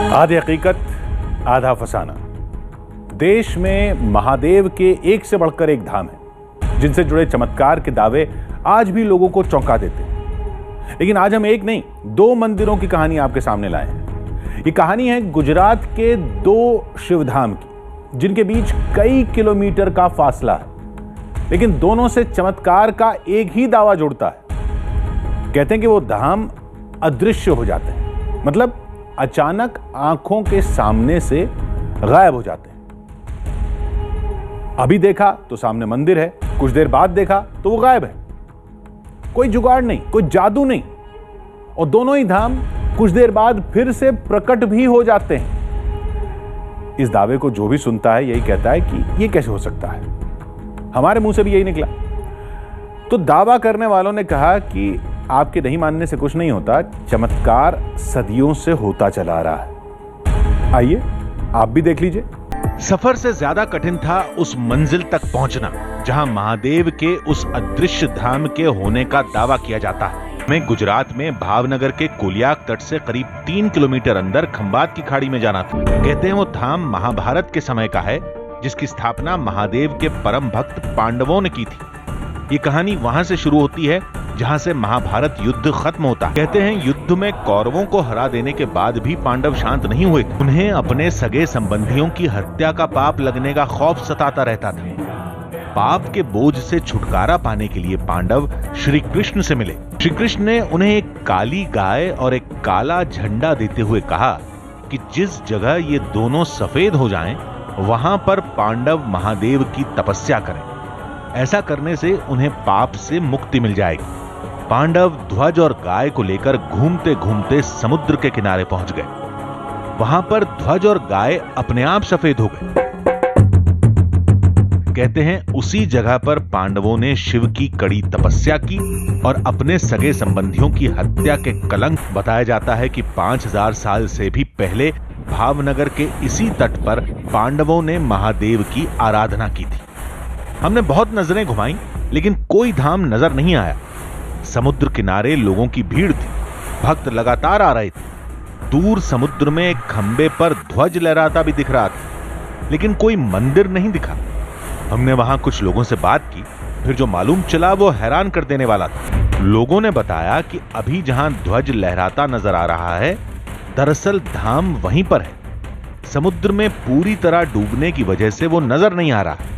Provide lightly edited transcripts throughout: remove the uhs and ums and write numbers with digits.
आधी हकीकत आधा फसाना। देश में महादेव के एक से बढ़कर एक धाम है जिनसे जुड़े चमत्कार के दावे आज भी लोगों को चौंका देते हैं। लेकिन आज हम एक नहीं, दो मंदिरों की कहानी आपके सामने लाए हैं। ये कहानी है गुजरात के दो शिवधाम की, जिनके बीच कई किलोमीटर का फासला है, लेकिन दोनों से चमत्कार का एक ही दावा जुड़ता है। कहते हैं कि वो धाम अदृश्य हो जाते हैं, मतलब अचानक आंखों के सामने से गायब हो जाते हैं। अभी देखा तो सामने मंदिर है, कुछ देर बाद देखा तो वो गायब है। कोई जुगाड़ नहीं, कोई जादू नहीं, और दोनों ही धाम कुछ देर बाद फिर से प्रकट भी हो जाते हैं। इस दावे को जो भी सुनता है यही कहता है कि ये कैसे हो सकता है। हमारे मुंह से भी यही निकला। तो दावा करने वालों ने कहा कि आपके नहीं मानने से कुछ नहीं होता, चमत्कार सदियों से होता चला रहा है। आइए आप भी देख लीजिए। सफर से ज्यादा कठिन था उस मंजिल तक पहुंचना जहां महादेव के उस अदृश्य धाम के होने का दावा किया जाता है। हमें गुजरात में भावनगर के कोलियाक तट से करीब 3 किलोमीटर अंदर खंबात की खाड़ी में जाना था। कहते हैं वो धाम महाभारत के समय का है, जिसकी स्थापना महादेव के परम भक्त पांडवों ने की थी। ये कहानी वहां से शुरू होती है जहां से महाभारत युद्ध खत्म होता है। कहते हैं युद्ध में कौरवों को हरा देने के बाद भी पांडव शांत नहीं हुए। उन्हें अपने सगे संबंधियों की हत्या का पाप लगने का खौफ सताता रहता था। पाप के बोझ से छुटकारा पाने के लिए पांडव श्री कृष्ण से मिले। श्री कृष्ण ने उन्हें एक काली गाय और एक काला झंडा देते हुए कहा कि जिस जगह ये दोनों सफेद हो जाएं, वहां पर पांडव महादेव की तपस्या करें। ऐसा करने से उन्हें पाप से मुक्ति मिल जाएगी। पांडव ध्वज और गाय को लेकर घूमते घूमते समुद्र के किनारे पहुंच गए। वहां पर ध्वज और गाय अपने आप सफेद हो गए। कहते हैं उसी जगह पर पांडवों ने शिव की कड़ी तपस्या की और अपने सगे संबंधियों की हत्या के कलंक। बताया जाता है कि 5000 साल से भी पहले भावनगर के इसी तट पर पांडवों ने महादेव की आराधना की थी। हमने बहुत नजरें घुमाई, लेकिन कोई धाम नजर नहीं आया। समुद्र किनारे लोगों की भीड़ थी, भक्त लगातार आ रहे थे। दूर समुद्र में एक खंबे पर ध्वज लहराता भी दिख रहा था, लेकिन कोई मंदिर नहीं दिखा। हमने वहां कुछ लोगों से बात की, फिर जो मालूम चला वो हैरान कर देने वाला था। लोगों ने बताया कि अभी जहां ध्वज लहराता नजर आ रहा है, दरअसल धाम वहीं पर है। समुद्र में पूरी तरह डूबने की वजह से वो नजर नहीं आ रहा।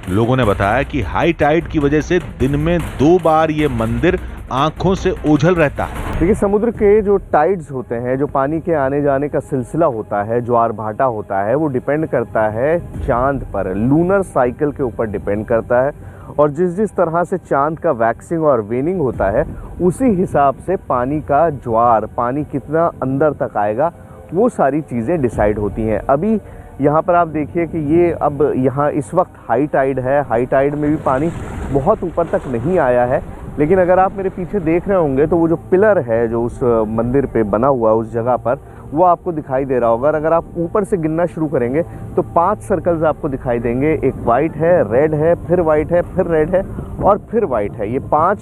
लोगों ने बताया कि हाई टाइड की वजह से दिन में 2 बार ये मंदिर आंखों से ओझल रहता है। देखिए, समुद्र के जो टाइड्स होते हैं, जो पानी के आने जाने का सिलसिला होता है, ज्वार भाटा होता है, वो डिपेंड करता है चांद पर, लूनर साइकिल के ऊपर डिपेंड करता है। और जिस जिस तरह से चांद का वैक्सिंग और वेनिंग होता है, उसी हिसाब से पानी का ज्वार, पानी कितना अंदर तक आएगा, वो सारी चीज़ें डिसाइड होती हैं। अभी यहाँ पर आप देखिए कि ये अब यहाँ इस वक्त हाई टाइड है। हाई टाइड में भी पानी बहुत ऊपर तक नहीं आया है, लेकिन अगर आप मेरे पीछे देख रहे होंगे तो वो जो पिलर है जो उस मंदिर पे बना हुआ उस जगह पर, वो आपको दिखाई दे रहा होगा। और अगर आप ऊपर से गिनना शुरू करेंगे तो 5 सर्कल्स आपको दिखाई देंगे। एक वाइट है, रेड है, फिर वाइट है, फिर रेड है और फिर वाइट है। ये 5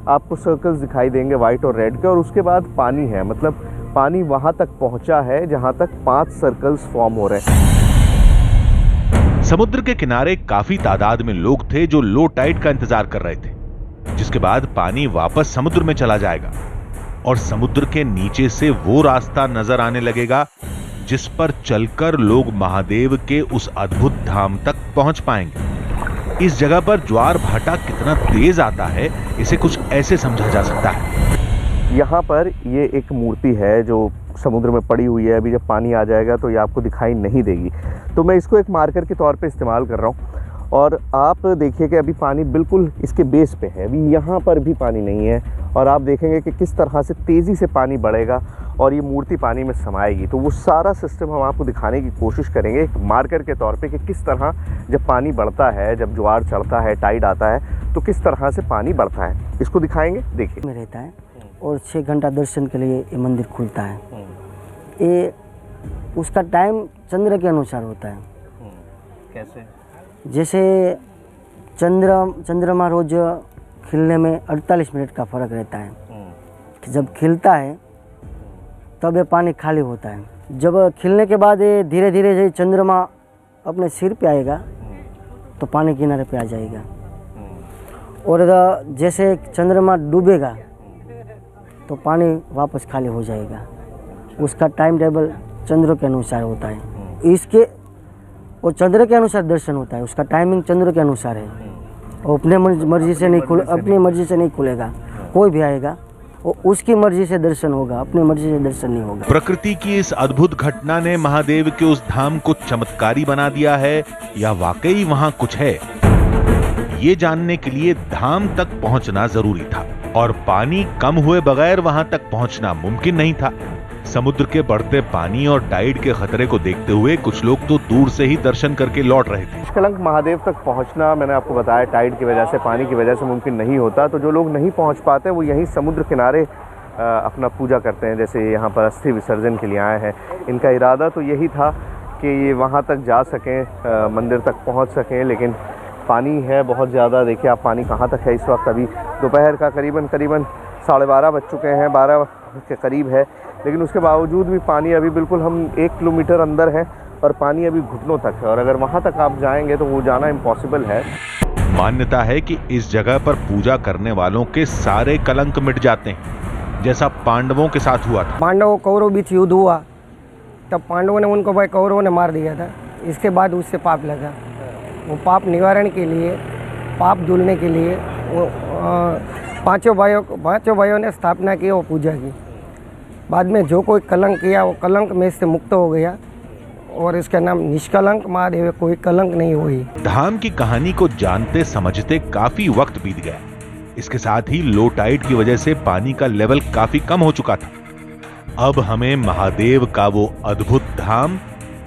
आपको सर्कल्स दिखाई देंगे वाइट और रेड के। और उसके बाद पानी है, मतलब पानी वहाँ तक पहुँचा है जहाँ तक 5 सर्कल्स फॉर्म हो रहे हैं। समुद्र के किनारे काफी तादाद में लोग थे जो लो टाइड का इंतजार कर रहे थे, जिसके बाद पानी वापस समुद्र में चला जाएगा और समुद्र के नीचे से वो रास्ता नजर आने लगेगा जिस पर चलकर लोग महादेव के उस अद्भुत धाम तक पहुंच पाएंगे। इस जगह पर ज्वार भाटा कितना तेज आता है, इसे कुछ ऐसे समझा जा सकता है। यहाँ पर ये एक मूर्ति है जो समुद्र में पड़ी हुई है। अभी जब पानी आ जाएगा तो ये आपको दिखाई नहीं देगी, तो मैं इसको एक मार्कर के तौर पे इस्तेमाल कर रहा हूँ। और आप देखिए कि अभी पानी बिल्कुल इसके बेस पे है, अभी यहाँ पर भी पानी नहीं है। और आप देखेंगे कि किस तरह से तेज़ी से पानी बढ़ेगा और ये मूर्ति पानी में समाएगी। तो वो सारा सिस्टम हम आपको दिखाने की कोशिश करेंगे एक मार्कर के तौर पे कि किस तरह जब पानी बढ़ता है, जब ज्वार चढ़ता है, टाइड आता है, तो किस तरह से पानी बढ़ता है। इसको दिखाएंगे, देखिए। में रहता है और 6 घंटा दर्शन के लिए ये मंदिर खुलता है। ये उसका टाइम चंद्र के अनुसार होता है। कैसे? जैसे चंद्रमा रोज खिलने में 48 मिनट का फ़र्क रहता है कि जब खिलता है तब ये पानी खाली होता है जब खिलने के बाद ये धीरे धीरे जैसे चंद्रमा अपने सिर पे आएगा तो पानी किनारे पे आ जाएगा। और जैसे चंद्रमा डूबेगा तो पानी वापस खाली हो जाएगा। उसका टाइम टेबल चंद्र के अनुसार होता है। इसके वो चंद्र के अनुसार दर्शन होता है, उसका टाइमिंग चंद्र के अनुसार है। वो अपने मर्जी से नहीं खुलेगा। कोई भी आएगा वो उसकी मर्जी से दर्शन होगा, अपनी मर्जी से दर्शन नहीं होगा। प्रकृति की इस अद्भुत घटना ने महादेव के उस धाम को चमत्कारी बना दिया है या वाकई वहां कुछ है, ये जानने के लिए धाम तक पहुंचना जरूरी था और पानी कम हुए बगैर वहां तक पहुंचना मुमकिन नहीं था। समुद्र के बढ़ते पानी और टाइड के खतरे को देखते हुए कुछ लोग तो दूर से ही दर्शन करके लौट रहे थे। निष्कलंक महादेव तक पहुंचना, मैंने आपको बताया, टाइड की वजह से, पानी की वजह से मुमकिन नहीं होता। तो जो लोग नहीं पहुंच पाते वो यहीं समुद्र किनारे अपना पूजा करते हैं। जैसे यहाँ पर अस्थि विसर्जन के लिए आए हैं, इनका इरादा तो यही था कि ये वहाँ तक जा सकें, मंदिर तक पहुँच सकें। लेकिन पानी है बहुत ज़्यादा। देखिए आप पानी कहाँ तक है इस वक्त। अभी दोपहर का करीबन 12:30 बज चुके हैं, 12 के करीब है। लेकिन उसके बावजूद भी पानी अभी बिल्कुल, हम 1 किलोमीटर अंदर हैं और पानी अभी घुटनों तक है। और अगर वहाँ तक आप जाएंगे तो वो जाना इम्पॉसिबल है। मान्यता है कि इस जगह पर पूजा करने वालों के सारे कलंक मिट जाते हैं, जैसा पांडवों के साथ हुआ था। पांडवों कौरव बीच युद्ध हुआ, तब पांडवों ने उनको भाई कौरवों ने मार दिया था। इसके बाद उससे पाप लगा। वो पाप निवारण के लिए, पाप धुलने के लिए वो पांचों भाइयों ने स्थापना की, वो पूजा की। बाद में जो कोई कलंक किया वो कलंक में से मुक्त हो गया और इसका नाम निष्कलंक महादेव है। कोई कलंक नहीं हुई। धाम की कहानी को जानते समझते काफी वक्त बीत गया। इसके साथ ही लो टाइड की वजह से पानी का लेवल काफी कम हो चुका था। अब हमें महादेव का वो अद्भुत धाम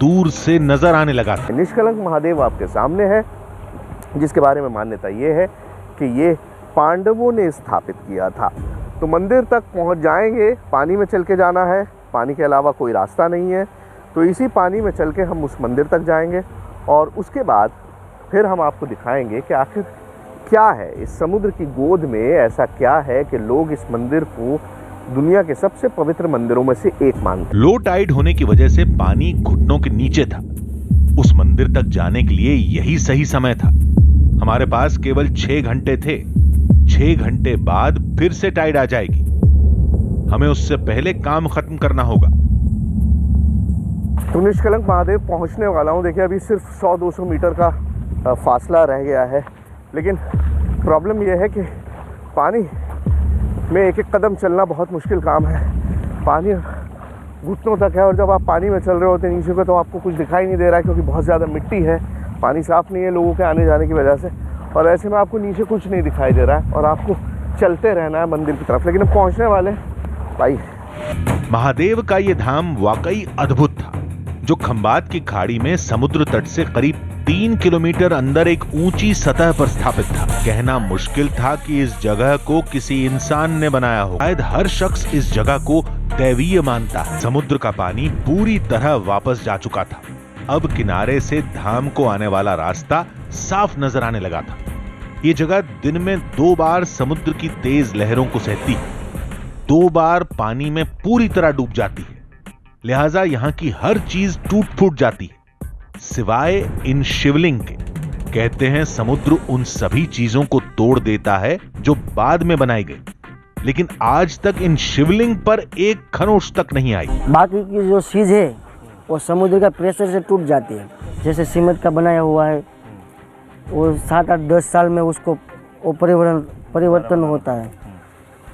दूर से नजर आने लगा था। निष्कलंक महादेव आपके सामने है, जिसके बारे में मान्यता ये है कि ये पांडवों ने स्थापित किया था। तो मंदिर तक पहुंच जाएंगे, पानी में चल के जाना है, पानी के अलावा कोई रास्ता नहीं है। तो इसी पानी में चल के हम उस मंदिर तक जाएंगे और उसके बाद फिर हम आपको दिखाएंगे कि आखिर क्या है इस समुद्र की गोद में, ऐसा क्या है कि लोग इस मंदिर को दुनिया के सबसे पवित्र मंदिरों में से एक मानते। लो टाइड होने की वजह से पानी घुटनों के नीचे था। उस मंदिर तक जाने के लिए यही सही समय था। हमारे पास केवल 6 घंटे थे। 6 घंटे बाद फिर से टाइड आ जाएगी। हमें उससे पहले काम खत्म करना होगा। तो निष्कलंक महादेव पहुंचने वाला हूं। देखिए अभी सिर्फ 100-200 मीटर का फासला रह गया है। लेकिन प्रॉब्लम यह है कि पानी में एक एक कदम चलना बहुत मुश्किल काम है। पानी घुटनों तक है और जब आप पानी में चल रहे होते हैं नीचे को तो आपको कुछ दिखाई नहीं दे रहा है, क्योंकि बहुत ज़्यादा मिट्टी है, पानी साफ़ नहीं है लोगों के आने जाने की वजह से। और ऐसे में आपको नीचे कुछ नहीं दिखाई दे रहा है और आपको चलते रहना है मंदिर की तरफ। लेकिन अब पहुँचने वाले भाई। महादेव का ये धाम वाकई अद्भुत था, जो खंबात की खाड़ी में समुद्र तट से करीब 3 किलोमीटर अंदर एक ऊंची सतह पर स्थापित था। कहना मुश्किल था कि इस जगह को किसी इंसान ने बनाया हो। शायद हर शख्स इस जगह को दैवीय मानता है। समुद्र का पानी पूरी तरह वापस जा चुका था। अब किनारे से धाम को आने वाला रास्ता साफ नजर आने लगा था। ये जगह दिन में 2 बार समुद्र की तेज लहरों को सहती है, 2 बार पानी में पूरी तरह डूब जाती है। लिहाजा यहाँ की हर चीज टूट फूट जाती है सिवाय इन शिवलिंग के। कहते हैं समुद्र उन सभी चीजों को तोड़ देता है जो बाद में बनाई गई, लेकिन आज तक इन शिवलिंग पर एक खरोंच तक नहीं आई। बाकी की जो चीज है वो समुद्र का प्रेशर से टूट जाती है। जैसे सीमेंट का बनाया हुआ है, वो 7-8-10 साल में उसको वो परिवर्तन होता है।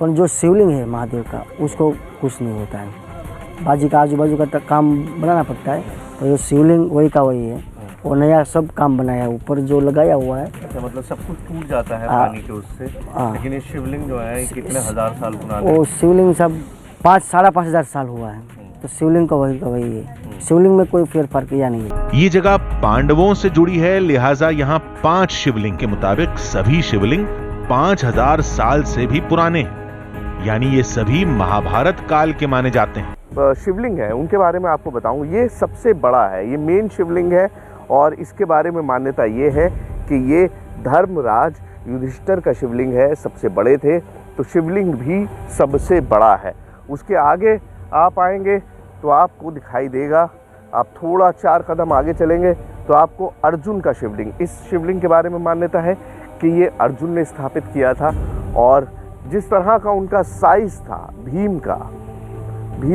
पर जो शिवलिंग है महादेव का, उसको कुछ नहीं होता है। बाजी का आजू बाजू का काम बनाना पड़ता है, तो ये शिवलिंग वही का वही है। वो नया सब काम बनाया है, ऊपर जो लगाया हुआ है। अच्छा, मतलब सब कुछ टूट जाता है पानी के उससे। लेकिन ये शिवलिंग जो है कितने हजार साल पुराना? वो शिवलिंग सब 5-5.5 हजार साल हुआ है, तो शिवलिंग का वही है। शिवलिंग में कोई फेरफार किया नहीं है। ये जगह पांडवों से जुड़ी है, लिहाजा यहाँ 5 शिवलिंग के मुताबिक सभी शिवलिंग 5000 साल से भी पुराने हैं। यानी ये सभी महाभारत काल के माने जाते हैं। शिवलिंग है, उनके बारे में आपको बताऊं, ये सबसे बड़ा है, ये मेन शिवलिंग है। और इसके बारे में मान्यता ये है कि ये धर्मराज युधिष्ठिर का शिवलिंग है, सबसे बड़े थे। तो शिवलिंग भी सबसे बड़ा है। उसके आगे आप आएंगे तो आपको दिखाई देगा, आप थोड़ा 4 कदम आगे चलेंगे तो आपको अर्जुन का शिवलिंग, इस शिवलिंग के बारे में मान्यता है कि ये अर्जुन ने स्थापित किया था। और जिस तरह का उनका साइज था, भीम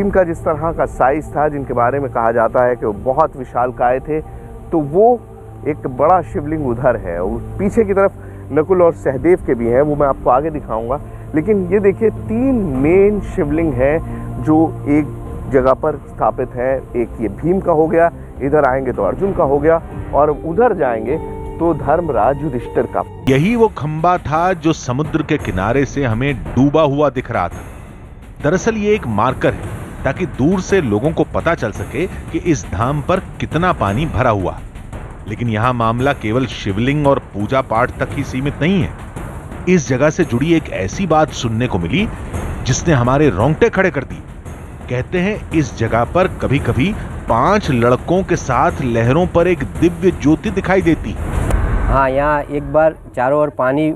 का जिस तरह का साइज था, जिनके बारे में कहा जाता है कि वो बहुत विशालकाय थे, तो वो एक बड़ा शिवलिंग उधर है। और पीछे की तरफ नकुल और सहदेव के भी हैं, वो मैं आपको आगे दिखाऊंगा। लेकिन ये देखिए 3 मेन शिवलिंग हैं जो एक जगह पर स्थापित है। एक ये भीम का हो गया, इधर आएंगे तो अर्जुन का हो गया, और उधर जाएंगे तो धर्मराज युधिष्ठिर का। यही वो खंबा था जो समुद्र के किनारे से हमें डूबा हुआ दिख रहा था। दरअसल ये एक मार्कर है ताकि दूर से लोगों को पता चल सके कि इस धाम पर कितना पानी भरा हुआ। लेकिन यहां मामला केवल शिवलिंग और पूजा पाठ तक ही सीमित नहीं है। इस जगह से जुड़ी एक ऐसी बात सुनने को मिली जिसने हमारे रोंगटे खड़े कर दिए। कहते हैं इस जगह पर कभी कभी 5 लड़कों के साथ लहरों पर एक दिव्य ज्योति दिखाई देती। हाँ, यहाँ एक बार चारों ओर पानी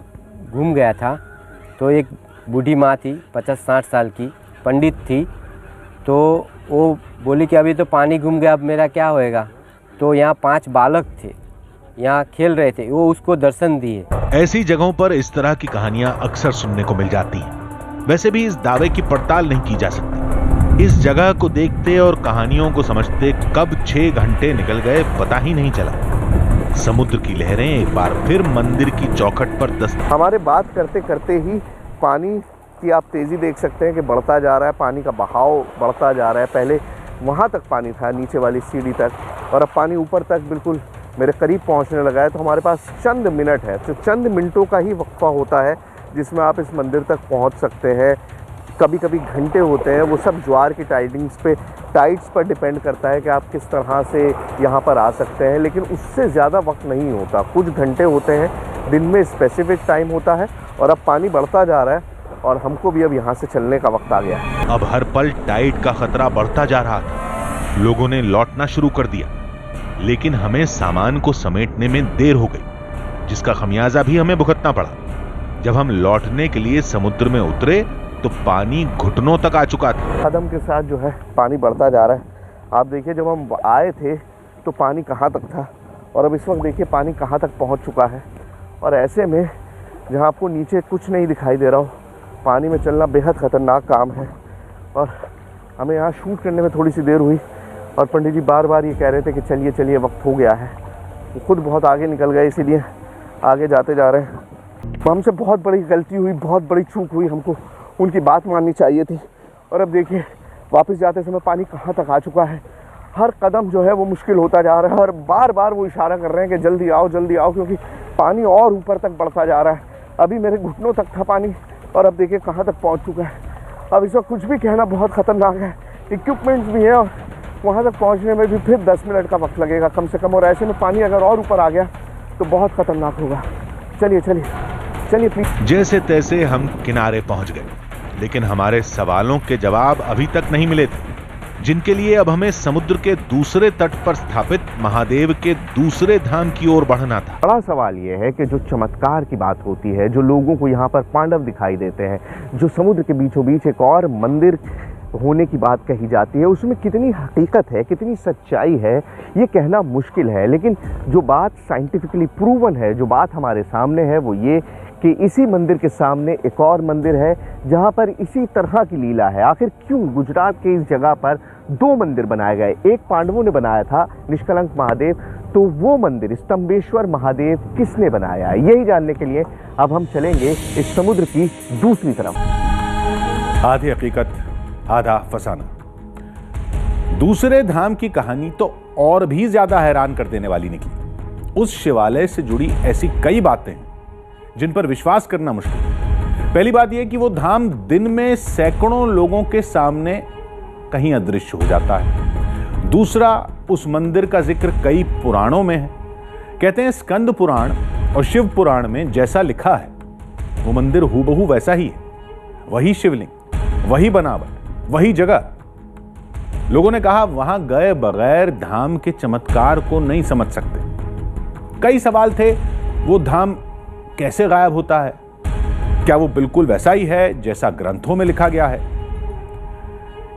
घूम गया था, तो एक बूढ़ी माँ थी 50-60 साल की, पंडित थी, तो वो बोली कि अभी तो पानी घूम गया, अब मेरा क्या होएगा। तो यहाँ 5 बालक थे, यहाँ खेल रहे थे, वो उसको दर्शन दिए। ऐसी जगहों पर इस तरह की कहानियां अक्सर सुनने को मिल जाती हैं। वैसे भी इस दावे की पड़ताल नहीं की जा सकती। इस जगह को देखते और कहानियों को समझते कब 6 घंटे निकल गए पता ही नहीं चला। समुद्र की लहरें एक बार फिर मंदिर की चौखट पर दस्तक। हमारे बात करते करते ही पानी की आप तेज़ी देख सकते हैं कि बढ़ता जा रहा है, पानी का बहाव बढ़ता जा रहा है। पहले वहाँ तक पानी था, नीचे वाली सीढ़ी तक, और अब पानी ऊपर तक बिल्कुल मेरे करीब पहुँचने लगा है। तो हमारे पास चंद मिनट है, तो चंद मिनटों का ही वक्फा होता है जिसमें आप इस मंदिर तक पहुँच सकते हैं। कभी कभी घंटे होते हैं, वो सब ज्वार की टाइड्स पर डिपेंड करता है कि आप किस तरह से यहाँ पर आ सकते हैं। लेकिन उससे ज़्यादा वक्त नहीं होता, कुछ घंटे होते हैं, दिन में स्पेसिफिक टाइम होता है। और अब पानी बढ़ता जा रहा है और हमको भी अब यहाँ से चलने का वक्त आ गया है। अब हर पल टाइड का खतरा बढ़ता जा रहा था। लोगों ने लौटना शुरू कर दिया, लेकिन हमें सामान को समेटने में देर हो गई, जिसका खमियाजा भी हमें भुगतना पड़ा। जब हम लौटने के लिए समुद्र में उतरे तो पानी घुटनों तक आ चुका था। कदम के साथ जो है पानी बढ़ता जा रहा है। आप देखिए, जब हम आए थे तो पानी कहाँ तक था, और अब इस वक्त देखिए पानी कहाँ तक पहुँच चुका है। और ऐसे में जहाँ आपको नीचे कुछ नहीं दिखाई दे रहा हो, पानी में चलना बेहद ख़तरनाक काम है। और हमें यहाँ शूट करने में थोड़ी सी देर हुई, और पंडित जी बार बार ये कह रहे थे कि चलिए चलिए वक्त हो गया है। वो खुद बहुत आगे निकल गए, इसीलिए आगे जाते जा रहे हैं। हमसे बहुत बड़ी गलती हुई, बहुत बड़ी चूक हुई, हमको उनकी बात माननी चाहिए थी। और अब देखिए वापस जाते समय पानी कहाँ तक आ चुका है। हर कदम जो है वो मुश्किल होता जा रहा है, और बार बार वो इशारा कर रहे हैं कि जल्दी आओ जल्दी आओ, क्योंकि पानी और ऊपर तक बढ़ता जा रहा है। अभी मेरे घुटनों तक था पानी, और अब देखिए कहाँ तक पहुँच चुका है। अब इस वक्त कुछ भी कहना बहुत ख़तरनाक है। इक्विपमेंट्स भी है, और वहाँ तक पहुँचने में भी फिर 10 मिनट का वक्त लगेगा कम से कम। और ऐसे में पानी अगर और ऊपर आ गया तो बहुत ख़तरनाक होगा। चलिए चलिए चलिए प्लीज। जैसे तैसे हम किनारे पहुंच गए, लेकिन हमारे सवालों के जवाब अभी तक नहीं मिले थे, जिनके लिए अब हमें समुद्र के दूसरे तट पर स्थापित महादेव के दूसरे धाम की ओर बढ़ना था। बड़ा सवाल यह है कि जो चमत्कार की बात होती है, जो लोगों को यहाँ पर पांडव दिखाई देते हैं, जो समुद्र के बीचों बीच एक और मंदिर होने की बात कही जाती है, उसमें कितनी हकीकत है, कितनी सच्चाई है, ये कहना मुश्किल है। लेकिन जो बात साइंटिफिकली प्रूवन है, जो बात हमारे सामने है, वो ये कि इसी मंदिर के सामने एक और मंदिर है जहाँ पर इसी तरह की लीला है। आखिर क्यों गुजरात के इस जगह पर 2 मंदिर बनाए गए? एक पांडवों ने बनाया था, निष्कलंक महादेव, तो वो मंदिर स्तंभेश्वर महादेव किसने बनाया है? यही जानने के लिए अब हम चलेंगे इस समुद्र की दूसरी तरफ। आधी हकीकत आधा फसाना। दूसरे धाम की कहानी तो और भी ज्यादा हैरान कर देने वाली निकली। उस शिवालय से जुड़ी ऐसी कई बातें हैं जिन पर विश्वास करना मुश्किल है। पहली बात यह कि वो धाम दिन में सैकड़ों लोगों के सामने कहीं अदृश्य हो जाता है। दूसरा, उस मंदिर का जिक्र कई पुराणों में है। कहते हैं स्कंद पुराण और शिव पुराण में जैसा लिखा है वो मंदिर हूबहू वैसा ही है। वही शिवलिंग, वही बनावट, वही जगह। लोगों ने कहा वहां गए बगैर धाम के चमत्कार को नहीं समझ सकते। कई सवाल थे, वो धाम कैसे गायब होता है? क्या वो बिल्कुल वैसा ही है जैसा ग्रंथों में लिखा गया है?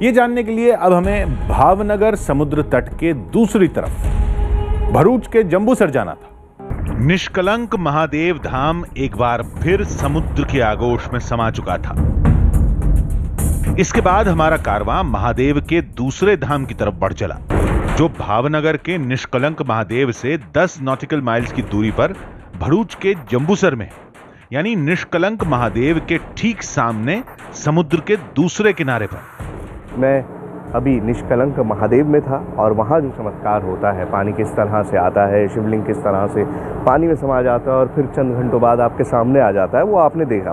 ये जानने के लिए अब हमें भावनगर समुद्र तट के दूसरी तरफ भरूच के जंबूसर जाना था। निष्कलंक महादेव धाम एक बार फिर समुद्र के आगोश में समा चुका था। इसके बाद हमारा कारवां महादेव के दूसरे धाम की तरफ बढ़ चला, जो भावनगर के निष्कलंक महादेव से 10 नॉटिकल माइल्स की दूरी पर भरूच के जंबूसर में, यानी निष्कलंक महादेव के ठीक सामने समुद्र के दूसरे किनारे पर। मैं अभी निष्कलंक महादेव में था और वहाँ जो चमत्कार होता है, पानी किस तरह से आता है, शिवलिंग किस तरह से पानी में समा जाता है और फिर चंद घंटों बाद आपके सामने आ जाता है, वो आपने देखा।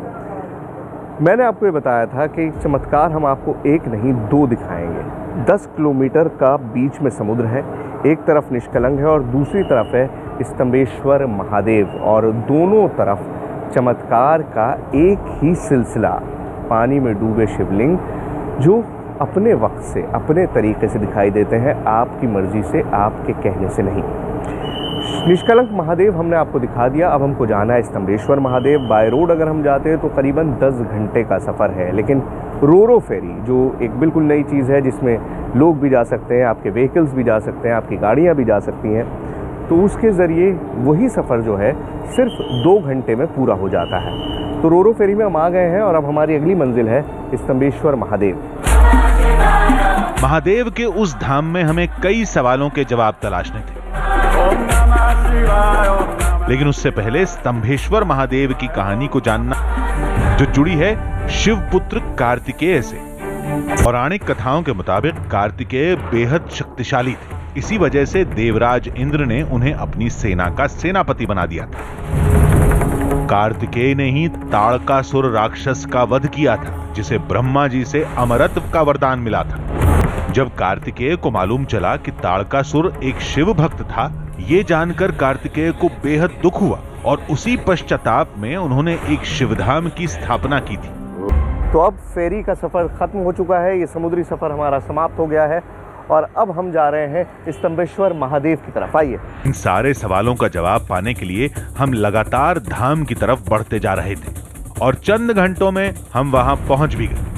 मैंने आपको ये बताया था कि चमत्कार हम आपको एक नहीं 2 दिखाएंगे। 10 किलोमीटर का बीच में समुद्र है, एक तरफ निष्कलंक है और दूसरी तरफ है स्तंभेश्वर महादेव, और दोनों तरफ चमत्कार का एक ही सिलसिला, पानी में डूबे शिवलिंग जो अपने वक्त से अपने तरीके से दिखाई देते हैं, आपकी मर्जी से, आपके कहने से नहीं। निष्कलंक महादेव हमने आपको दिखा दिया, अब हमको जाना है स्तंभेश्वर महादेव। बाय रोड अगर हम जाते हैं तो करीबन 10 घंटे का सफ़र है, लेकिन रोरो फेरी जो एक बिल्कुल नई चीज़ है जिसमें लोग भी जा सकते हैं, आपके व्हीकल्स भी जा सकते हैं, आपकी गाड़ियाँ भी जा सकती हैं, तो उसके ज़रिए वही सफ़र जो है सिर्फ 2 घंटे में पूरा हो जाता है। तो रोरो फेरी में हम आ गए हैं और अब हमारी अगली मंजिल है स्तंभेश्वर महादेव। महादेव के उस धाम में हमें कई सवालों के जवाब तलाशने थे, लेकिन उससे पहले स्तंभेश्वर महादेव की कहानी को जानना, जो जुड़ी है शिवपुत्र कार्तिकेय से। पौराणिक कथाओं के मुताबिक कार्तिकेय बेहद शक्तिशाली थे, इसी वजह से देवराज इंद्र ने उन्हें अपनी सेना का सेनापति बना दिया था। कार्तिकेय ने ही ताड़कासुर राक्षस का वध किया था, जिसे ब्रह्मा जी से अमरत्व का वरदान मिला था। जब कार्तिकेय को मालूम चला कि ताड़कासुर एक शिव भक्त था, ये जानकर कार्तिकेय को बेहद दुख हुआ और उसी पश्चाताप में उन्होंने एक शिवधाम की स्थापना की थी। तो अब फेरी का सफ़र ख़त्म हो चुका है, ये समुद्री सफ़र हमारा समाप्त हो गया है और अब हम जा रहे हैं स्तंभेश्वर महादेव की तरफ। आइए। इन सारे सवालों का जवाब पाने के लिए हम लगातार धाम की तरफ बढ़ते जा रहे थे और चंद घंटों में हम वहां पहुंच भी गए।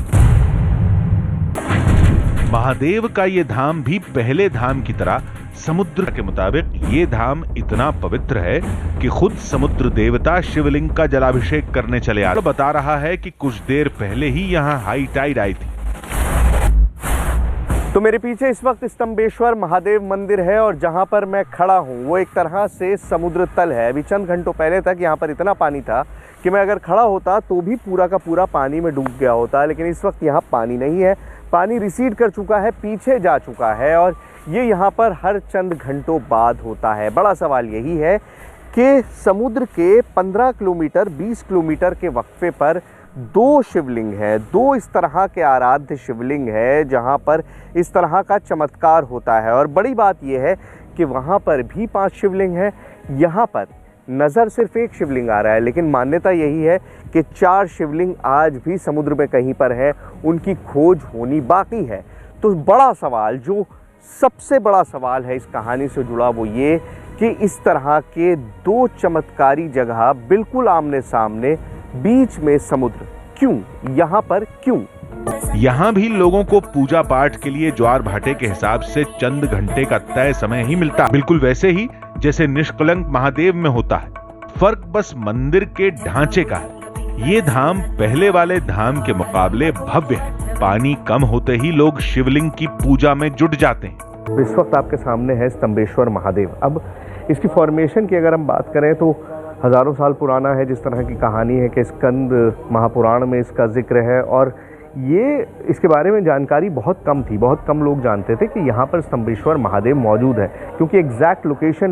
महादेव का ये धाम भी पहले धाम की तरह समुद्र के मुताबिक ये धाम इतना पवित्र है कि खुद समुद्र देवता शिवलिंग का जलाभिषेक करने चले आते। बता रहा है कि कुछ देर पहले ही यहाँ हाई टाइड आई थी। तो मेरे पीछे इस वक्त स्तंभेश्वर महादेव मंदिर है और जहाँ पर मैं खड़ा हूँ वो एक तरह से समुद्र तल है। अभी चंद घंटों पहले तक यहाँ पर इतना पानी था कि मैं अगर खड़ा होता तो भी पूरा का पूरा पानी में डूब गया होता, लेकिन इस वक्त यहाँ पानी नहीं है, पानी रिसीड कर चुका है, पीछे जा चुका है और ये यहाँ पर हर चंद घंटों बाद होता है। बड़ा सवाल यही है कि समुद्र के 15 किलोमीटर 20 किलोमीटर के वक्फे पर 2 शिवलिंग है, 2 इस तरह के आराध्य शिवलिंग है जहाँ पर इस तरह का चमत्कार होता है। और बड़ी बात यह है कि वहाँ पर भी 5 शिवलिंग हैं, यहाँ पर नज़र सिर्फ एक शिवलिंग आ रहा है, लेकिन मान्यता यही है कि 4 शिवलिंग आज भी समुद्र में कहीं पर है, उनकी खोज होनी बाकी है। तो बड़ा सवाल, जो सबसे बड़ा सवाल है इस कहानी से जुड़ा, वो ये कि इस तरह के 2 चमत्कारी जगह बिल्कुल आमने सामने, बीच में समुद्र, क्यों? यहाँ पर क्यों? यहाँ भी लोगों को पूजा पाठ के लिए ज्वार भाटे के हिसाब से चंद घंटे का तय समय ही मिलता है, बिल्कुल वैसे ही जैसे निष्कलंक महादेव में होता है। फर्क बस मंदिर के ढांचे का है। ये धाम पहले वाले धाम के मुकाबले भव्य है। पानी कम होते ही लोग शिवलिंग की पूजा में जुट जाते हैं। इस वक्त आपके सामने है स्तंभेश्वर महादेव। अब इसकी फॉर्मेशन की अगर हम बात करें तो हज़ारों साल पुराना है। जिस तरह की कहानी है कि स्कंद महापुराण में इसका जिक्र है और ये इसके बारे में जानकारी बहुत कम थी, बहुत कम लोग जानते थे कि यहाँ पर स्तंभेश्वर महादेव मौजूद है, क्योंकि एग्जैक्ट लोकेशन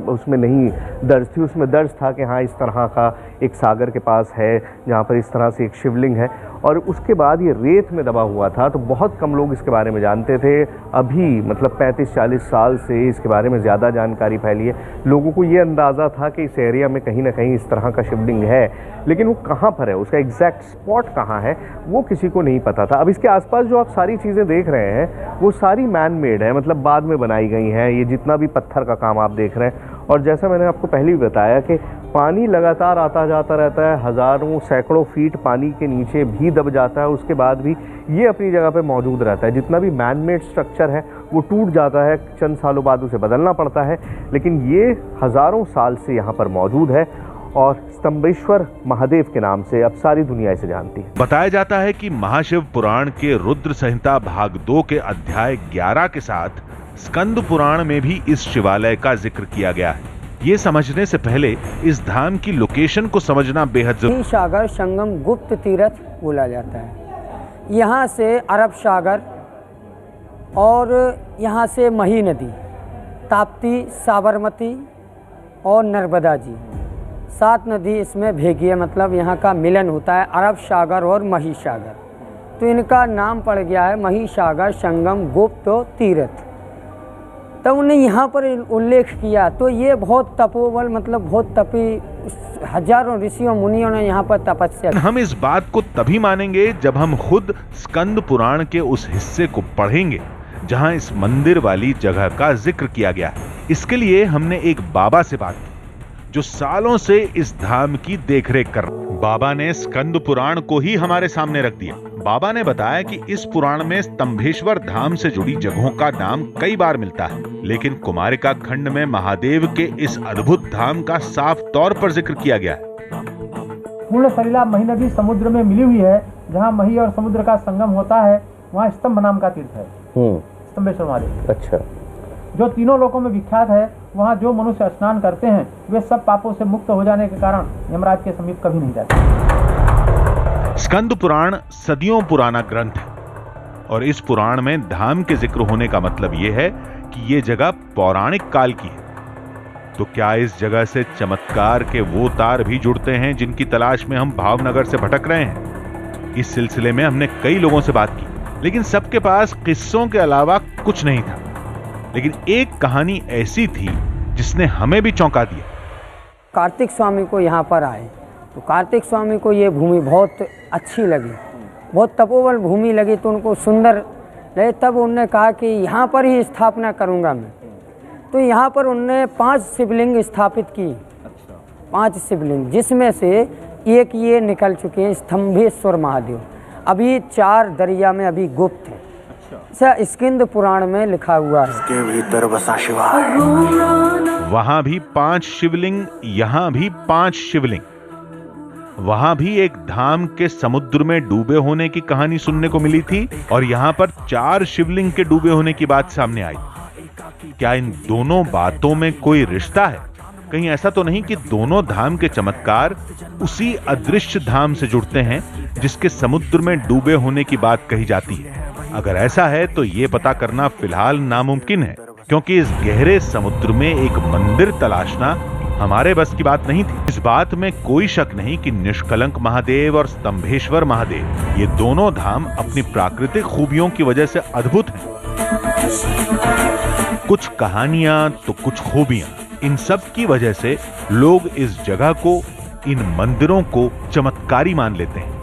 उसमें नहीं दर्ज थी। उसमें दर्ज था कि हाँ इस तरह का एक सागर के पास है जहाँ पर इस तरह से एक शिवलिंग है, और उसके बाद ये रेत में दबा हुआ था। तो बहुत कम लोग इसके बारे में जानते थे। अभी मतलब 35-40 साल से इसके बारे में ज़्यादा जानकारी फैली है। लोगों को ये अंदाज़ा था कि इस एरिया में कहीं ना कहीं इस तरह का शिवलिंग है, लेकिन वो कहाँ पर है, उसका एग्जैक्ट स्पॉट कहाँ है, वो किसी को नहीं पता था। अब इसके आसपास जो आप सारी चीज़ें देख रहे हैं वो सारी मैन मेड है, मतलब बाद में बनाई गई हैं। ये जितना भी पत्थर का काम आप देख रहे हैं, और जैसा मैंने आपको पहले भी बताया कि पानी लगातार आता जाता रहता है, हज़ारों सैकड़ों फीट पानी के नीचे भी दब जाता है, उसके बाद भी ये अपनी जगह पे मौजूद रहता है। जितना भी मैन मेड स्ट्रक्चर है वो टूट जाता है, चंद सालों बाद उसे बदलना पड़ता है, लेकिन ये हज़ारों साल से यहाँ पर मौजूद है और स्तंभेश्वर महादेव के नाम से अब सारी दुनिया इसे जानती है। बताया जाता है कि महाशिव पुराण के रुद्र संहिता भाग 2 के अध्याय 11 के साथ स्कंद पुराण में भी इस शिवालय का जिक्र किया गया है। ये समझने से पहले इस धाम की लोकेशन को समझना बेहद जरूरी। मही सागर संगम गुप्त तीर्थ बोला जाता है। यहाँ से अरब सागर और यहाँ से मही नदी, ताप्ती, साबरमती और नर्मदा जी, 7 नदी इसमें भेगी है, मतलब यहाँ का मिलन होता है अरब सागर और मही सागर, तो इनका नाम पड़ गया है मही सागर संगम गुप्त तीर्थ। तब उन्हें यहाँ पर उल्लेख किया, तो ये बहुत तपोबल, मतलब बहुत तपी, हजारों ऋषियों मुनियों ने यहाँ पर तपस्या। हम इस बात को तभी मानेंगे जब हम खुद स्कंद पुराण के उस हिस्से को पढ़ेंगे जहाँ इस मंदिर वाली जगह का जिक्र किया गया है। इसके लिए हमने एक बाबा से बात की जो सालों से इस धाम की देखरेख कर रहे। बाबा ने स्कंद पुराण को ही हमारे सामने रख दिया। बाबा ने बताया कि इस पुराण में स्तंभेश्वर धाम से जुड़ी जगहों का नाम कई बार मिलता है, लेकिन कुमारिका खंड में महादेव के इस अद्भुत धाम का साफ तौर पर जिक्र किया गया है। पूर्ण सलिला मही नदी समुद्र में मिली हुई है, जहाँ मही और समुद्र का संगम होता है, वहाँ स्तंभ नाम का तीर्थ है, स्तंभेश्वर महादेव। अच्छा। जो तीनों लोकों में विख्यात है। वहाँ जो मनुष्य स्नान करते हैं वे सब पापों से मुक्त हो जाने के कारण यमराज के समीप कभी नहीं जाते। स्कंद पुराण सदियों पुराना ग्रंथ है और इस पुराण में धाम के जिक्र होने का मतलब यह है कि ये जगह पौराणिक काल की है। तो क्या इस जगह से चमत्कार के वो तार भी जुड़ते हैं जिनकी तलाश में हम भावनगर से भटक रहे हैं? इस सिलसिले में हमने कई लोगों से बात की, लेकिन सबके पास किस्सों के अलावा कुछ नहीं था। लेकिन एक कहानी ऐसी थी जिसने हमें भी चौंका दिया। कार्तिक स्वामी को यहाँ पर आए तो कार्तिक स्वामी को ये भूमि बहुत अच्छी लगी, बहुत तपोबल भूमि लगी, तो उनको सुंदर लगे। तब उन्होंने कहा कि यहाँ पर ही स्थापना करूँगा मैं। तो यहाँ पर उन्होंने 5 शिवलिंग स्थापित की। 5 शिवलिंग, जिसमें से एक ये निकल चुके हैं स्तंभेश्वर महादेव। अभी 4 दरिया में अभी गुप्त है। स्कंद पुराण में लिखा हुआ है इसके भीतर बसा शिवा है। वहां भी 5 शिवलिंग, यहां भी 5 शिवलिंग। वहां भी एक धाम के समुद्र में डूबे होने की कहानी सुनने को मिली थी और यहां पर 4 शिवलिंग के डूबे होने की बात सामने आई। क्या इन दोनों बातों में कोई रिश्ता है? कहीं ऐसा तो नहीं कि दोनों धाम के चमत्कार उसी अदृश्य धाम से जुड़ते हैं जिसके समुद्र में डूबे होने की बात कही जाती है? अगर ऐसा है तो ये पता करना फिलहाल नामुमकिन है, क्योंकि इस गहरे समुद्र में एक मंदिर तलाशना हमारे बस की बात नहीं थी। इस बात में कोई शक नहीं कि निष्कलंक महादेव और स्तंभेश्वर महादेव, ये दोनों धाम अपनी प्राकृतिक खूबियों की वजह से अद्भुत हैं। कुछ कहानियां तो कुछ खूबियां, इन सब की वजह से लोग इस जगह को, इन मंदिरों को चमत्कारी मान लेते हैं।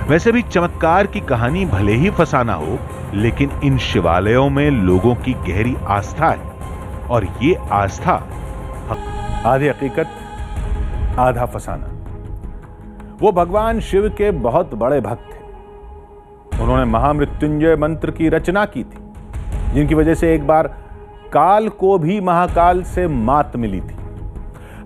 वैसे भी चमत्कार की कहानी भले ही फसाना हो, लेकिन इन शिवालयों में लोगों की गहरी आस्था है और ये आस्था आधी हकीकत आधा फसाना। वो भगवान शिव के बहुत बड़े भक्त थे। उन्होंने महामृत्युंजय मंत्र की रचना की थी, जिनकी वजह से एक बार काल को भी महाकाल से मात मिली थी।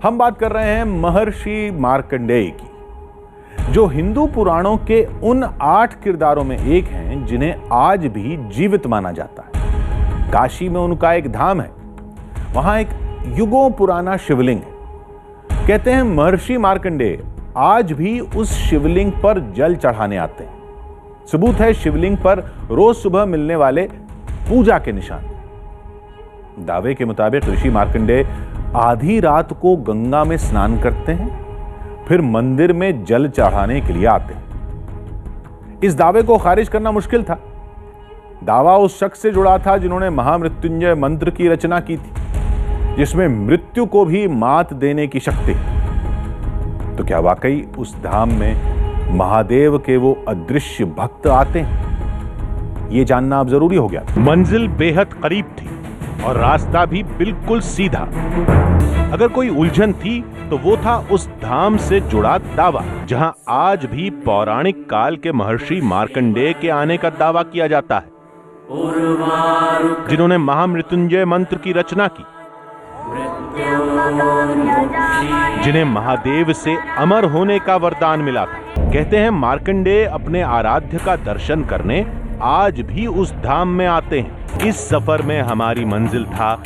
हम बात कर रहे हैं महर्षि मार्कंडेय की, जो हिंदू पुराणों के उन 8 किरदारों में एक हैं जिन्हें आज भी जीवित माना जाता है। काशी में उनका एक धाम है, वहां एक युगों पुराना शिवलिंग है। कहते हैं महर्षि मार्कंडेय आज भी उस शिवलिंग पर जल चढ़ाने आते हैं। सबूत है शिवलिंग पर रोज सुबह मिलने वाले पूजा के निशान। दावे के मुताबिक ऋषि मार्कंडेय आधी रात को गंगा में स्नान करते हैं, फिर मंदिर में जल चढ़ाने के लिए आते हैं। इस दावे को खारिज करना मुश्किल था। दावा उस शख्स से जुड़ा था जिन्होंने महामृत्युंजय मंत्र की रचना की थी, जिसमें मृत्यु को भी मात देने की शक्ति। तो क्या वाकई उस धाम में महादेव के वो अदृश्य भक्त आते हैं? ये जानना अब जरूरी हो गया। मंजिल बेहद करीब थी और रास्ता भी बिल्कुल सीधा। अगर कोई उलझन थी तो वो था उस धाम से जुड़ा दावा, जहां आज भी पौराणिक काल के महर्षि मार्कंडेय के आने का दावा किया जाता है, जिन्होंने महामृत्युंजय मंत्र की रचना की, जिन्हें महादेव से अमर होने का वरदान मिला था। कहते हैं मार्कंडेय अपने आराध्य का दर्शन करने आज भी उस धाम में आते हैं। इस सफर में हमारी मंजिल था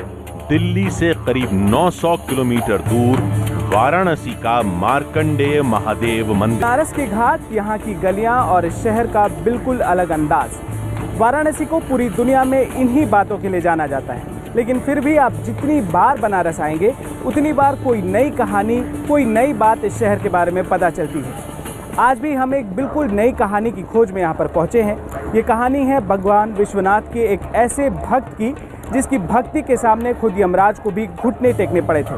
दिल्ली से करीब 900 किलोमीटर दूर वाराणसी का मार्कंडेय महादेव मंदिर। बनारस के घाट, यहाँ की गलियां और इस शहर का बिल्कुल अलग अंदाज। वाराणसी को पूरी दुनिया में इन्हीं बातों के लिए जाना जाता है, लेकिन फिर भी आप जितनी बार बनारस आएंगे उतनी बार कोई नई कहानी, कोई नई बात इस शहर के बारे में पता चलती है। आज भी हम एक बिल्कुल नई कहानी की खोज में यहाँ पर पहुँचे हैं। ये कहानी है भगवान विश्वनाथ के एक ऐसे भक्त की जिसकी भक्ति के सामने खुद यमराज को भी घुटने टेकने पड़े थे।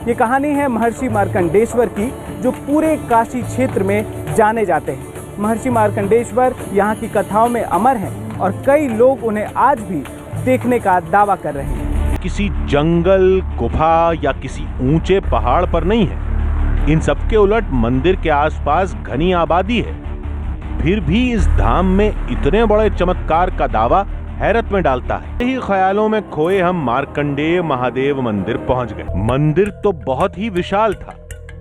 ये कहानी है महर्षि मार्कंडेश्वर की, जो पूरे काशी क्षेत्र में जाने जाते हैं। महर्षि मार्कंडेश्वर यहाँ की कथाओं में अमर हैं और कई लोग उन्हें आज भी देखने का दावा कर रहे हैं। किसी जंगल, गुफा या किसी ऊंचे पहाड़ पर नहीं है। इन सबके उलट मंदिर के आसपास घनी आबादी है। फिर भी इस धाम में इतने बड़े चमत्कार का दावा हैरत में डालता है। यही ख्यालों में खोए हम मार्कंडेय महादेव मंदिर पहुंच गए। मंदिर तो बहुत ही विशाल था,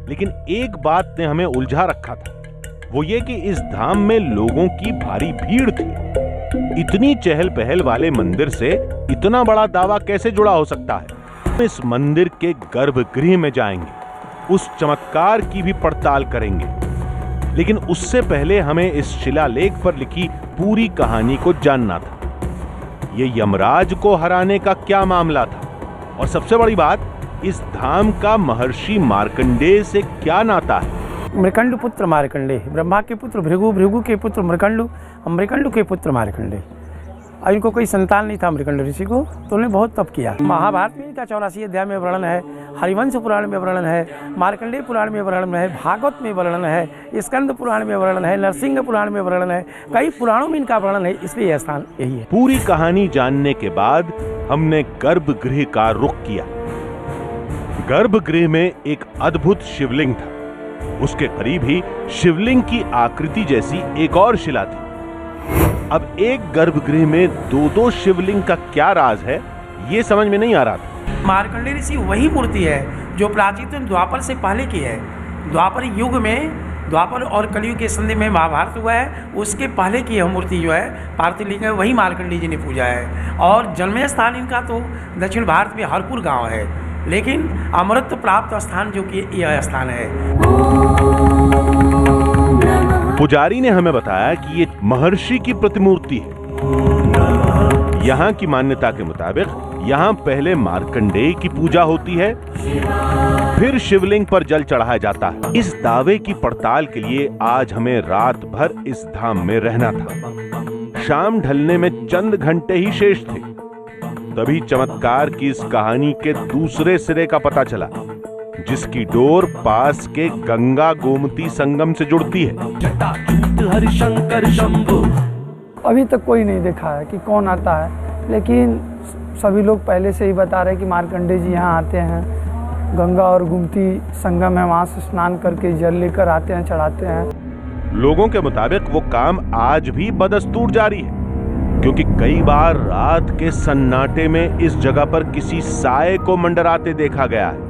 लेकिन एक बात ने हमें उलझा रखा था, वो ये कि इस धाम में लोगों की भारी भीड़ थी। इतनी चहल पहल वाले मंदिर से इतना बड़ा दावा कैसे जुड़ा हो सकता है? इस मंदिर के गर्भगृह में जाएंगे, उस चमत्कार की भी पड़ताल करेंगे, लेकिन उससे पहले हमें इस शिलालेख पर लिखी पूरी कहानी को जानना था। ये यमराज को हराने का क्या मामला था, और सबसे बड़ी बात, इस धाम का महर्षि मार्कंडेय से क्या नाता है? मृकंडु पुत्र मार्कंडेय, ब्रह्मा के पुत्र भृगु, भृगु के पुत्र मृकंडु, मृकंडु के पुत्र मार्कंडेय। और इनको कोई संतान नहीं था मृकंडु ऋषि को, तो उन्होंने बहुत तप किया। महाभारत में इनका 84 अध्याय में वर्णन है, हरिवंश पुराण में वर्णन है, मार्कंडेय पुराण में वर्णन है, भागवत में वर्णन है, स्कंद पुराण में वर्णन है, नरसिंह पुराण में वर्णन है, कई पुराणों में इनका वर्णन है, इसलिए यह स्थान यही है। पूरी कहानी जानने के बाद हमने गर्भगृह का रुख किया। गर्भगृह में एक अद्भुत शिवलिंग था। उसके करीब ही शिवलिंग की आकृति जैसी एक और शिला थी। अब एक गर्भगृह में दो शिवलिंग का क्या राज है, ये समझ में नहीं आ रहा था। मार्कंडेय ऋषि वही मूर्ति है जो प्राचीन द्वापर से पहले की है। द्वापर युग में, द्वापर और कलयुग के संधि में महाभारत हुआ है, उसके पहले की यह मूर्ति जो है पार्थलिंग है, वही मार्कंडेय जी ने पूजा है। और जन्म स्थान इनका तो दक्षिण भारत में हरपुर गांव है, लेकिन अमृत प्राप्त स्थान जो कि यह स्थान है। पुजारी ने हमें बताया कि ये महर्षि की प्रतिमूर्ति है। यहाँ की मान्यता के मुताबिक यहाँ पहले मार्कंडेय की पूजा होती है, फिर शिवलिंग पर जल चढ़ाया जाता है। इस दावे की पड़ताल के लिए आज हमें रात भर इस धाम में रहना था। शाम ढलने में चंद घंटे ही शेष थे, तभी चमत्कार की इस कहानी के दूसरे सिरे का पता चला, जिसकी डोर पास के गंगा गोमती संगम से जुड़ती है। अभी तक कोई नहीं देखा है कि कौन आता है, लेकिन सभी लोग पहले से ही बता रहे हैं कि मार्कंडेय जी यहाँ आते हैं, गंगा और गोमती संगम है, वहाँ से स्नान करके जल लेकर आते हैं, चढ़ाते हैं। लोगों के मुताबिक वो काम आज भी बदस्तूर जारी है, क्योंकि कई बार रात के सन्नाटे में इस जगह पर किसी साए को मंडराते देखा गया है।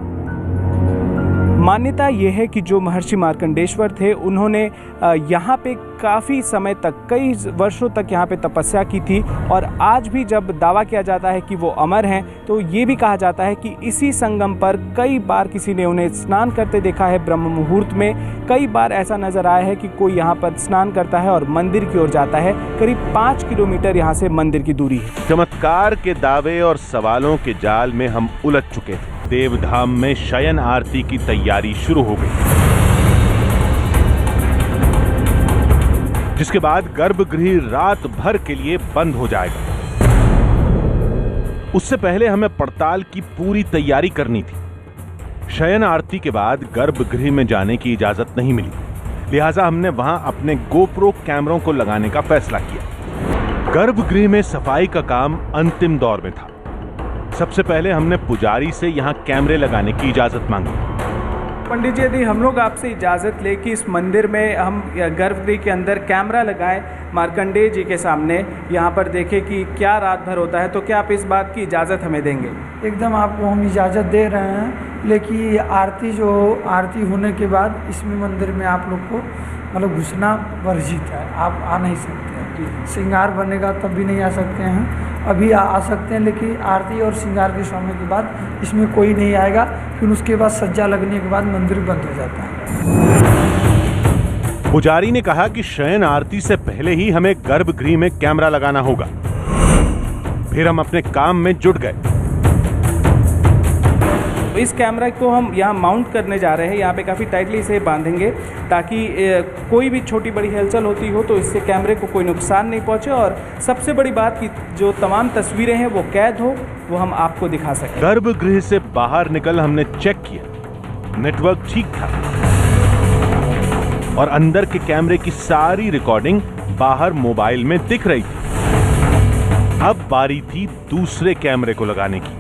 मान्यता यह है कि जो महर्षि मार्कंडेश्वर थे, उन्होंने यहाँ पे काफ़ी समय तक, कई वर्षों तक यहाँ पे तपस्या की थी। और आज भी जब दावा किया जाता है कि वो अमर हैं, तो ये भी कहा जाता है कि इसी संगम पर कई बार किसी ने उन्हें स्नान करते देखा है ब्रह्म मुहूर्त में। कई बार ऐसा नज़र आया है कि कोई यहाँ पर स्नान करता है और मंदिर की ओर जाता है। करीब 5 किलोमीटर यहाँ से मंदिर की दूरी है। चमत्कार के दावे और सवालों के जाल में हम उलझ चुके थे। देवधाम में शयन आरती की तैयारी शुरू हो गई, जिसके बाद गर्भगृह रात भर के लिए बंद हो जाएगा। उससे पहले हमें पड़ताल की पूरी तैयारी करनी थी। शयन आरती के बाद गर्भगृह में जाने की इजाजत नहीं मिली, लिहाजा हमने वहां अपने गोप्रो कैमरों को लगाने का फैसला किया। गर्भगृह में सफाई का काम अंतिम दौर में था। सबसे पहले हमने पुजारी से यहाँ कैमरे लगाने की इजाजत मांगी। पंडित जी, यदि हम लोग आपसे इजाज़त ले कि इस मंदिर में हम गर्भगृह के अंदर कैमरा लगाएं मार्कंडेय जी के सामने, यहाँ पर देखें कि क्या रात भर होता है, तो क्या आप इस बात की इजाज़त हमें देंगे? एकदम आपको हम इजाज़त दे रहे हैं, लेकिन आरती होने के बाद इसमें मंदिर में आप लोग को मतलब घुसना वर्जित है, आप आ नहीं सकते हैं। श्रृंगार बनेगा तब भी नहीं आ सकते हैं, अभी आ सकते हैं, लेकिन आरती और श्रृंगार के समय के बाद इसमें कोई नहीं आएगा। फिर उसके बाद सज्जा लगने के बाद मंदिर बंद हो जाता है। पुजारी ने कहा कि शयन आरती से पहले ही हमें गर्भगृह में कैमरा लगाना होगा। फिर हम अपने काम में जुट गए। इस कैमरा को हम यहाँ माउंट करने जा रहे हैं। यहाँ पे काफ़ी टाइटली इसे बांधेंगे ताकि कोई भी छोटी बड़ी हलचल होती हो तो इससे कैमरे को कोई नुकसान नहीं पहुँचे, और सबसे बड़ी बात कि जो तमाम तस्वीरें हैं वो कैद हो, वो हम आपको दिखा सकें। गर्भगृह से बाहर निकल हमने चेक किया, नेटवर्क ठीक था और अंदर के कैमरे की सारी रिकॉर्डिंग बाहर मोबाइल में दिख रही थी। अब बारी थी दूसरे कैमरे को लगाने की,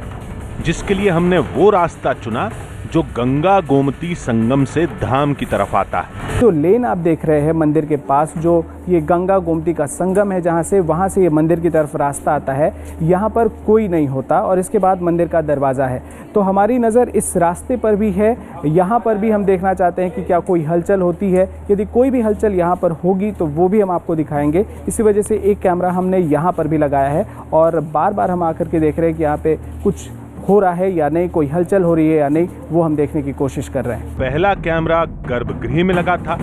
जिसके लिए हमने वो रास्ता चुना जो गंगा गोमती संगम से धाम की तरफ आता है। तो लेन आप देख रहे हैं मंदिर के पास, जो ये गंगा गोमती का संगम है, वहाँ से ये मंदिर की तरफ रास्ता आता है। यहाँ पर कोई नहीं होता और इसके बाद मंदिर का दरवाज़ा है। तो हमारी नज़र इस रास्ते पर भी है, यहाँ पर भी हम देखना चाहते हैं कि क्या कोई हलचल होती है। यदि कोई भी हलचल यहाँ पर होगी तो वो भी हम आपको दिखाएंगे। इसी वजह से एक कैमरा हमने यहाँ पर भी लगाया है और बार बार हम आकर के देख रहे हैं कि यहाँ पे कुछ हो रहा है या नहीं, कोई हलचल हो रही है या नहीं, वो हम देखने की कोशिश कर रहे हैं। पहला कैमरा गर्भगृह में लगा था,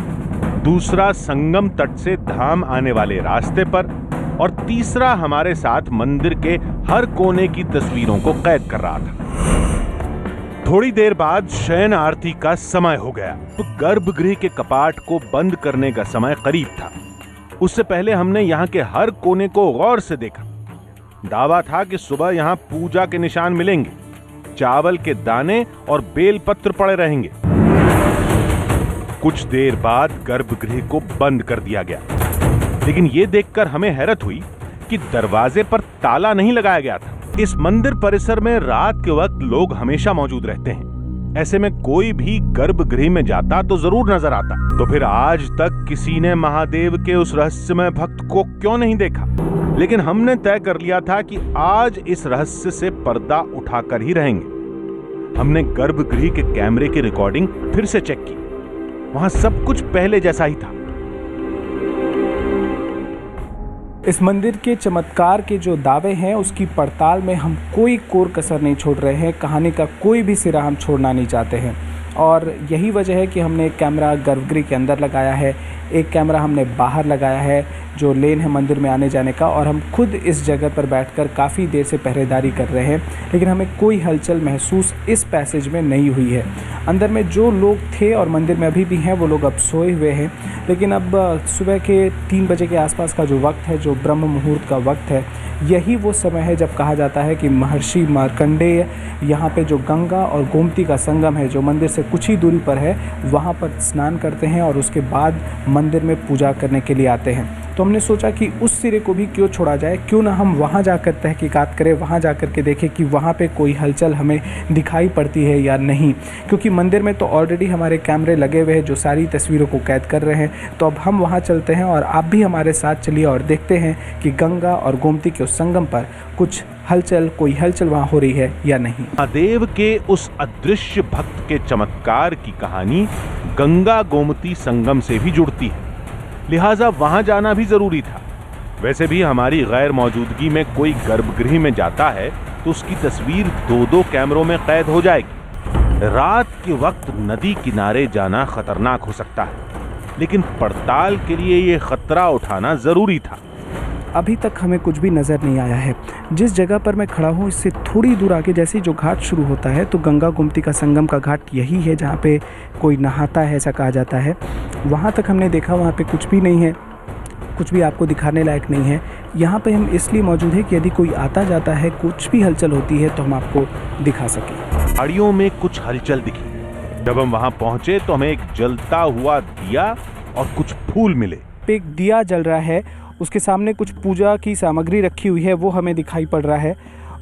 दूसरा संगम तट से धाम आने वाले रास्ते पर, और तीसरा हमारे साथ मंदिर के हर कोने की तस्वीरों को कैद कर रहा था। थोड़ी देर बाद शयन आरती का समय हो गया। तो गर्भगृह के कपाट को बंद करने का समय करीब था। उससे पहले हमने यहाँ के हर कोने को गौर से देखा। दावा था कि सुबह यहाँ पूजा के निशान मिलेंगे, चावल के दाने और बेलपत्र पड़े रहेंगे। कुछ देर बाद गर्भगृह को बंद कर दिया गया, लेकिन यह देखकर हमें हैरत हुई कि दरवाजे पर ताला नहीं लगाया गया था। इस मंदिर परिसर में रात के वक्त लोग हमेशा मौजूद रहते हैं। ऐसे में कोई भी गर्भगृह में जाता तो जरूर नजर आता। तो फिर आज तक किसी ने महादेव के उस रहस्यमय भक्त को क्यों नहीं देखा? लेकिन हमने तय कर लिया था कि आज इस रहस्य से पर्दा उठाकर ही रहेंगे। हमने गर्भगृह के कैमरे की रिकॉर्डिंग फिर से चेक की। वहां सब कुछ पहले जैसा ही था। इस मंदिर के चमत्कार के जो दावे हैं उसकी पड़ताल में हम कोई कोर कसर नहीं छोड़ रहे हैं। कहानी का कोई भी सिरा हम छोड़ना नहीं चाहते हैं, और यही वजह है कि हमने एक कैमरा गर्भगृह के अंदर लगाया है, एक कैमरा हमने बाहर लगाया है जो लेन है मंदिर में आने जाने का, और हम खुद इस जगह पर बैठकर काफ़ी देर से पहरेदारी कर रहे हैं, लेकिन हमें कोई हलचल महसूस इस पैसेज में नहीं हुई है। अंदर में जो लोग थे और मंदिर में अभी भी हैं वो लोग अब सोए हुए हैं, लेकिन अब सुबह के 3 बजे के आसपास का जो वक्त है, जो ब्रह्म मुहूर्त का वक्त है, यही वो समय है जब कहा जाता है कि महर्षि मार्कंडेय यहाँ पे जो गंगा और गोमती का संगम है, जो मंदिर से कुछ ही दूरी पर है, वहाँ पर स्नान करते हैं और उसके बाद मंदिर में पूजा करने के लिए आते हैं। तो हमने सोचा कि उस सिरे को भी क्यों छोड़ा जाए, क्यों ना हम वहाँ जाकर तहकीकात करें, वहाँ जाकर के देखें कि वहाँ पे कोई हलचल हमें दिखाई पड़ती है या नहीं। क्योंकि मंदिर में तो ऑलरेडी हमारे कैमरे लगे हुए हैं जो सारी तस्वीरों को कैद कर रहे हैं। तो अब हम वहाँ चलते हैं और आप भी हमारे साथ चलिए और देखते हैं कि गंगा और गोमती के उस संगम पर कुछ हलचल, कोई हलचल वहाँ हो रही है या नहीं। महादेव के उस अदृश्य भक्त के चमत्कार की कहानी गंगा गोमती संगम से भी जुड़ती है, लिहाजा वहां जाना भी जरूरी था। वैसे भी हमारी गैर मौजूदगी में कोई गर्भगृह में जाता है तो उसकी तस्वीर 2-2 कैमरों में कैद हो जाएगी। रात के वक्त नदी किनारे जाना खतरनाक हो सकता है, लेकिन पड़ताल के लिए ये खतरा उठाना जरूरी था। अभी तक हमें कुछ भी नज़र नहीं आया है। जिस जगह पर मैं खड़ा हूँ इससे थोड़ी दूर आगे जैसे जो घाट शुरू होता है तो गंगा गोमती का संगम का घाट यही है जहाँ पे कोई नहाता है, ऐसा कहा जाता है। वहाँ तक हमने देखा, वहाँ पे कुछ भी नहीं है, कुछ भी आपको दिखाने लायक नहीं है। यहाँ पे हम इसलिए मौजूद है कि यदि कोई आता जाता है, कुछ भी हलचल होती है तो हम आपको दिखा सकें। पहाड़ियों में कुछ हलचल दिखी। जब हम वहाँ पहुँचे तो हमें एक जलता हुआ दिया और कुछ फूल मिले। एक दिया जल रहा है, उसके सामने कुछ पूजा की सामग्री रखी हुई है, वो हमें दिखाई पड़ रहा है,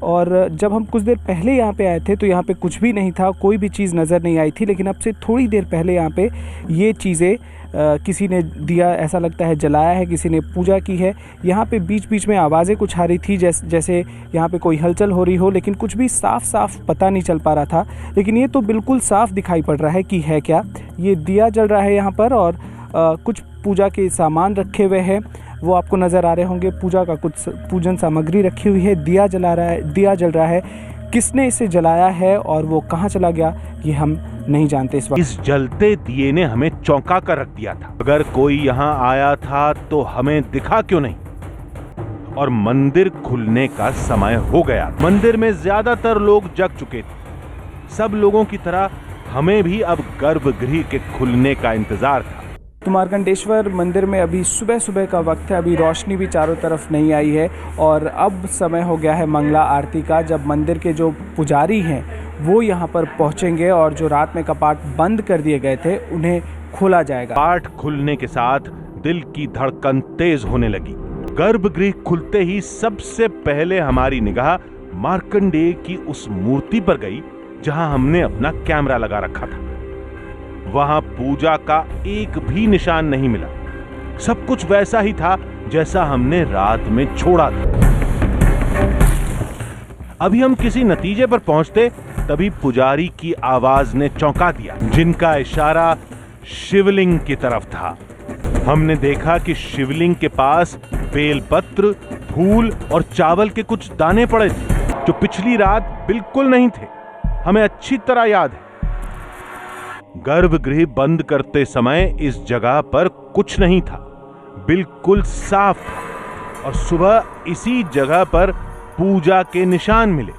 और जब हम कुछ देर पहले यहाँ पे आए थे तो यहाँ पे कुछ भी नहीं था, कोई भी चीज़ नज़र नहीं आई थी। लेकिन अब से थोड़ी देर पहले यहाँ पे ये चीज़ें किसी ने दिया, ऐसा लगता है जलाया है, किसी ने पूजा की है। यहाँ पे बीच बीच में आवाज़ें कुछ आ रही थी, जैसे यहाँ पे कोई हलचल हो रही हो, लेकिन कुछ भी साफ साफ पता नहीं चल पा रहा था। लेकिन ये तो बिल्कुल साफ दिखाई पड़ रहा है कि है क्या। ये दिया जल रहा है यहाँ पर और कुछ पूजा के सामान रखे हुए हैं, वो आपको नज़र आ रहे होंगे। पूजा का कुछ पूजन सामग्री रखी हुई है, दिया जल रहा है। किसने इसे जलाया है और वो कहाँ चला गया ये हम नहीं जानते इस वक्त। इस जलते दिए ने हमें चौंका कर रख दिया था। अगर कोई यहाँ आया था तो हमें दिखा क्यों नहीं? और मंदिर खुलने का समय हो गया। मंदिर में ज्यादातर लोग जग चुके थे। सब लोगों की तरह हमें भी अब गर्भगृह के खुलने का इंतजार था। तो मार्कंडेश्वर मंदिर में अभी सुबह सुबह का वक्त है, अभी रोशनी भी चारों तरफ नहीं आई है और अब समय हो गया है मंगला आरती का, जब मंदिर के जो पुजारी हैं वो यहाँ पर पहुँचेंगे और जो रात में कपाट बंद कर दिए गए थे उन्हें खोला जाएगा। कपाट खुलने के साथ दिल की धड़कन तेज होने लगी। गर्भगृह खुलते ही सबसे पहले हमारी निगाह मार्कंडेय की उस मूर्ति पर गई जहां हमने अपना कैमरा लगा रखा था। वहां पूजा का एक भी निशान नहीं मिला। सब कुछ वैसा ही था जैसा हमने रात में छोड़ा था। अभी हम किसी नतीजे पर पहुंचते तभी पुजारी की आवाज ने चौंका दिया, जिनका इशारा शिवलिंग की तरफ था। हमने देखा कि शिवलिंग के पास बेलपत्र, फूल और चावल के कुछ दाने पड़े थे, जो पिछली रात बिल्कुल नहीं थे। हमें अच्छी तरह याद है। गर्भगृह बंद करते समय इस जगह पर कुछ नहीं था, बिल्कुल साफ था और सुबह इसी जगह पर पूजा के निशान मिले।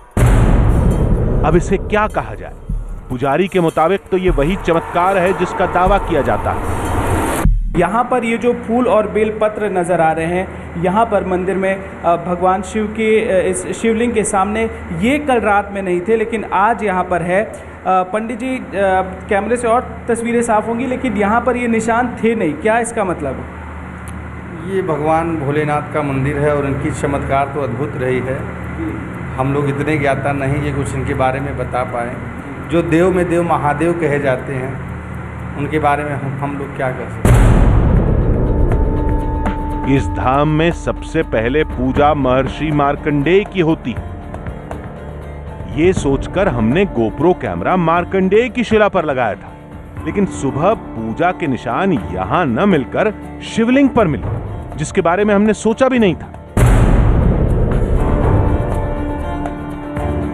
अब इसे क्या कहा जाए? पुजारी के मुताबिक तो ये वही चमत्कार है जिसका दावा किया जाता है। यहाँ पर ये जो फूल और बेलपत्र नज़र आ रहे हैं, यहाँ पर मंदिर में भगवान शिव के इस शिवलिंग के सामने ये कल रात में नहीं थे, लेकिन आज यहाँ पर है। पंडित जी, कैमरे से और तस्वीरें साफ होंगी, लेकिन यहाँ पर ये निशान थे नहीं, क्या इसका मतलब है? ये भगवान भोलेनाथ का मंदिर है और इनकी चमत्कार तो अद्भुत रही है। हम लोग इतने ज्ञाता नहीं ये कुछ इनके बारे में बता पाए। जो देव में देव महादेव कहे जाते हैं, उनके बारे में हम लोग क्या कर सकते हैं। इस धाम में सबसे पहले पूजा महर्षि मार्कंडेय की होती है। ये सोचकर हमने गोप्रो कैमरा मार्कंडेय की शिला पर लगाया था, लेकिन सुबह पूजा के निशान यहां न मिलकर शिवलिंग पर मिले, जिसके बारे में हमने सोचा भी नहीं था।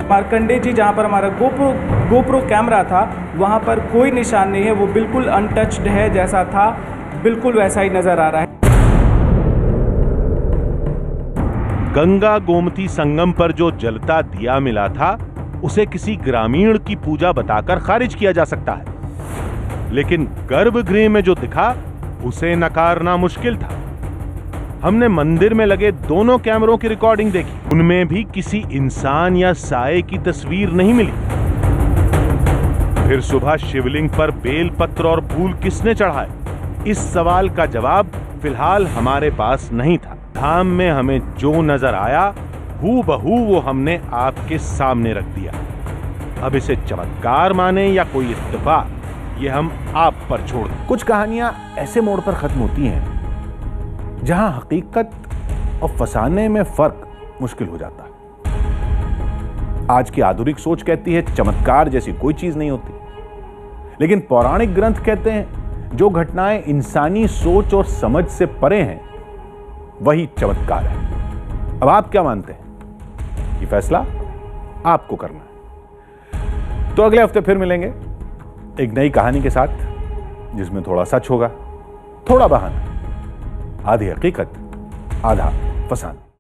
मार्कंडेय जी, जहां पर हमारा गोप्रो कैमरा था, वहां पर कोई निशान नहीं है, वो बिल्कुल अनटच्ड है, जैसा था बिल्कुल वैसा ही नजर आ रहा है। गंगा गोमती संगम पर जो जलता दिया मिला था, उसे किसी ग्रामीण की पूजा बताकर खारिज किया जा सकता है, लेकिन गर्भगृह में जो दिखा उसे नकारना मुश्किल था। हमने मंदिर में लगे दोनों कैमरों की रिकॉर्डिंग देखी, उनमें भी किसी इंसान या साए की तस्वीर नहीं मिली। फिर सुबह शिवलिंग पर बेलपत्र और फूल किसने चढ़ाए, इस सवाल का जवाब फिलहाल हमारे पास नहीं था। धाम में हमें जो नजर आया हूबहू वो हमने आपके सामने रख दिया। अब इसे चमत्कार माने या कोई इत्तेफाक, ये हम आप पर छोड़ दें। कुछ कहानियां ऐसे मोड़ पर खत्म होती हैं जहां हकीकत और फसाने में फर्क मुश्किल हो जाता है। आज की आधुनिक सोच कहती है चमत्कार जैसी कोई चीज नहीं होती, लेकिन पौराणिक ग्रंथ कहते हैं जो घटनाएं इंसानी सोच और समझ से परे हैं वही चमत्कार है। अब आप क्या मानते हैं, ये फैसला आपको करना है। तो अगले हफ्ते फिर मिलेंगे एक नई कहानी के साथ, जिसमें थोड़ा सच होगा, थोड़ा बहाना, आधी हकीकत, आधा फसाना।